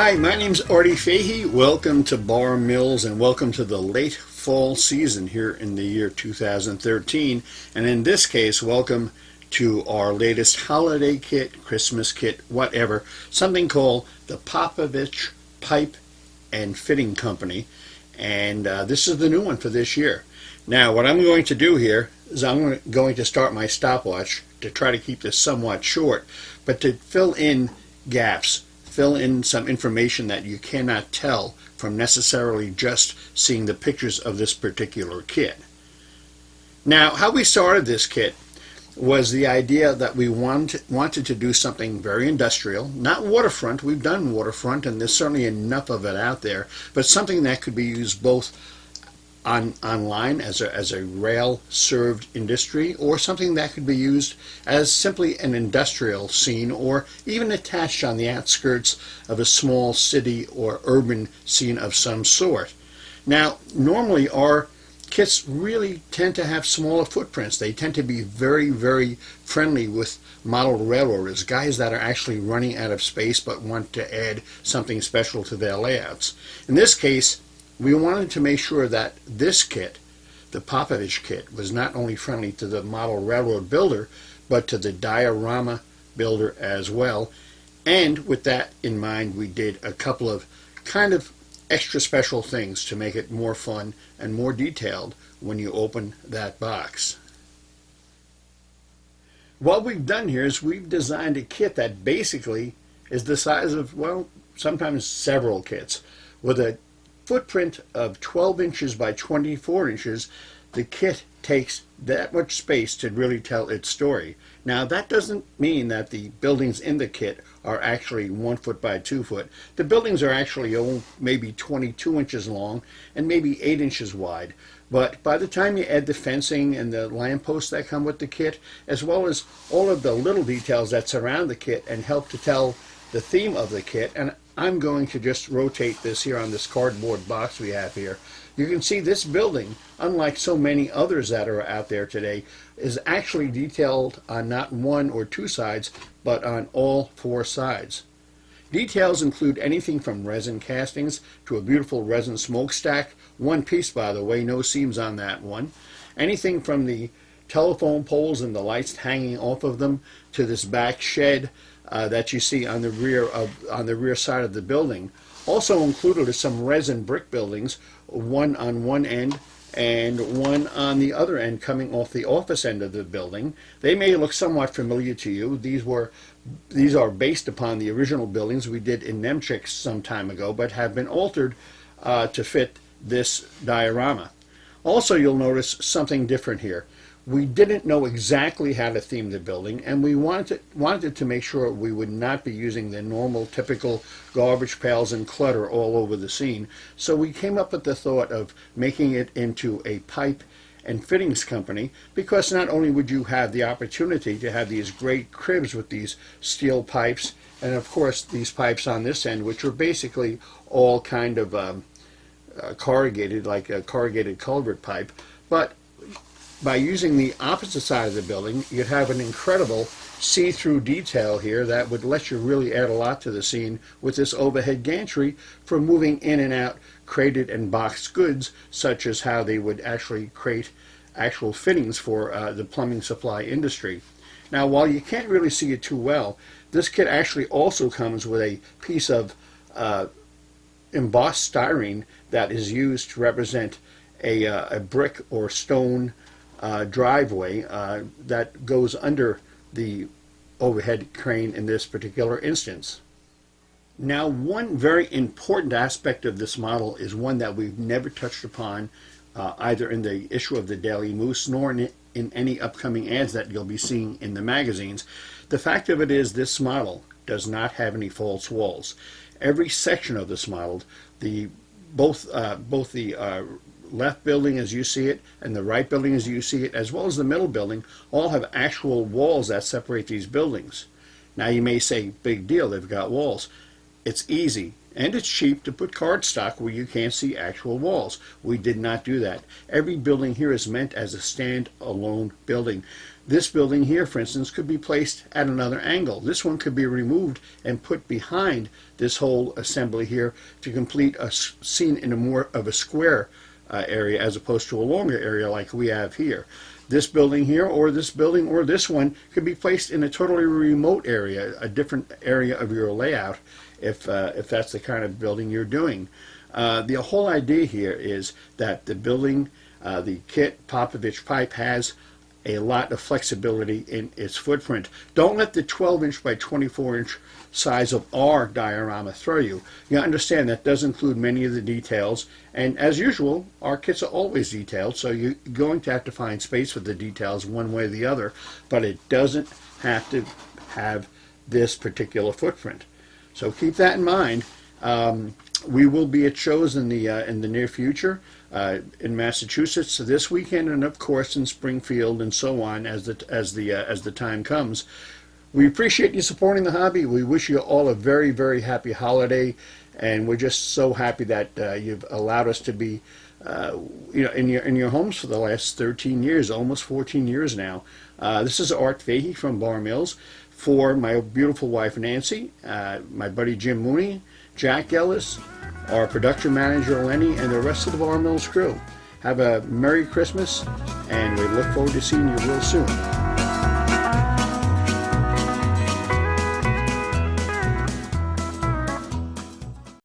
Hi, my name's Artie Fahey. Welcome to Bar Mills and welcome to the late fall season here in the year 2013. And in this case, welcome to our latest holiday kit, Christmas kit, whatever, something called the Popovich Pipe and Fitting Company. And this is the new one for this year. Now, what I'm going to do here is I'm going to start my stopwatch to try to keep this somewhat short, but to fill in gaps, fill in some information that you cannot tell from necessarily just seeing the pictures of this particular kit. Now, how we started this kit was the idea that we wanted to do something very industrial, not waterfront. We've done waterfront, and there's certainly enough of it out there, but something that could be used both online as a rail-served industry, or something that could be used as simply an industrial scene, or even attached on the outskirts of a small city or urban scene of some sort. Now, normally our kits really tend to have smaller footprints. They tend to be very, very friendly with model railroaders, guys that are actually running out of space but want to add something special to their layouts. In this case, we wanted to make sure that this kit, the Popovich kit, was not only friendly to the model railroad builder, but to the diorama builder as well. And with that in mind, we did a couple of kind of extra special things to make it more fun and more detailed when you open that box. What we've done here is we've designed a kit that basically is the size of, well, sometimes several kits. With a footprint of 12 inches by 24 inches, the kit takes that much space to really tell its story. Now, that doesn't mean that the buildings in the kit are actually 1 foot by 2 foot. The buildings are actually maybe 22 inches long and maybe 8 inches wide. But by the time you add the fencing and the lampposts that come with the kit, as well as all of the little details that surround the kit and help to tell the theme of the kit, and I'm going to just rotate this here on this cardboard box we have here. You can see this building, unlike so many others that are out there today, is actually detailed on not one or two sides, but on all four sides. Details include anything from resin castings to a beautiful resin smokestack, one piece by the way, no seams on that one. Anything from the telephone poles and the lights hanging off of them to this back shed that you see on the rear side of the building. Also included are some resin brick buildings, one on one end and one on the other end coming off the office end of the building. They may look somewhat familiar to you. These are based upon the original buildings we did in Nemchik some time ago, but have been altered to fit this diorama. Also, you'll notice something different here. We didn't know exactly how to theme the building, and we wanted to make sure we would not be using the normal, typical garbage pails and clutter all over the scene. So we came up with the thought of making it into a pipe and fittings company, because not only would you have the opportunity to have these great cribs with these steel pipes, and of course these pipes on this end, which are basically all kind of corrugated, like a corrugated culvert pipe, but by using the opposite side of the building, you'd have an incredible see-through detail here that would let you really add a lot to the scene with this overhead gantry for moving in and out crated and boxed goods, such as how they would actually crate actual fittings for the plumbing supply industry. Now, while you can't really see it too well, this kit actually also comes with a piece of embossed styrene that is used to represent a brick or stone driveway that goes under the overhead crane in this particular instance. Now, one very important aspect of this model is one that we've never touched upon either in the issue of the Daily Moose nor in any upcoming ads that you'll be seeing in the magazines. The fact of it is, this model does not have any false walls. Every section of this model, both the left building as you see it and the right building as you see it, as well as the middle building, all have actual walls that separate these buildings. Now you may say, big deal, they've got walls. It's easy. And it's cheap to put cardstock where you can't see actual walls. We did not do that. Every building here is meant as a stand-alone building. This building here, for instance, could be placed at another angle. This one could be removed and put behind this whole assembly here to complete a scene in a more of a square area as opposed to a longer area like we have here. This building here, or this building, or this one could be placed in a totally remote area, a different area of your layout, if that's the kind of building you're doing. The whole idea here is that the building, the kit Popovich pipe has a lot of flexibility in its footprint. Don't let the 12-inch by 24-inch size of our diorama throw you. You understand that does include many of the details, and as usual, our kits are always detailed, so you're going to have to find space for the details one way or the other, but it doesn't have to have this particular footprint. So keep that in mind. We will be at shows in the near future in Massachusetts this weekend, and of course in Springfield and so on as the time comes. We appreciate you supporting the hobby. We wish you all a very, very happy holiday, and we're just so happy that you've allowed us to be in your homes for the last 13 years, almost 14 years now. This is Art Fahey from Bar Mills, for my beautiful wife Nancy, my buddy Jim Mooney, Jack Ellis, our production manager Lenny, and the rest of the Bar Mills crew. Have a Merry Christmas, and we look forward to seeing you real soon.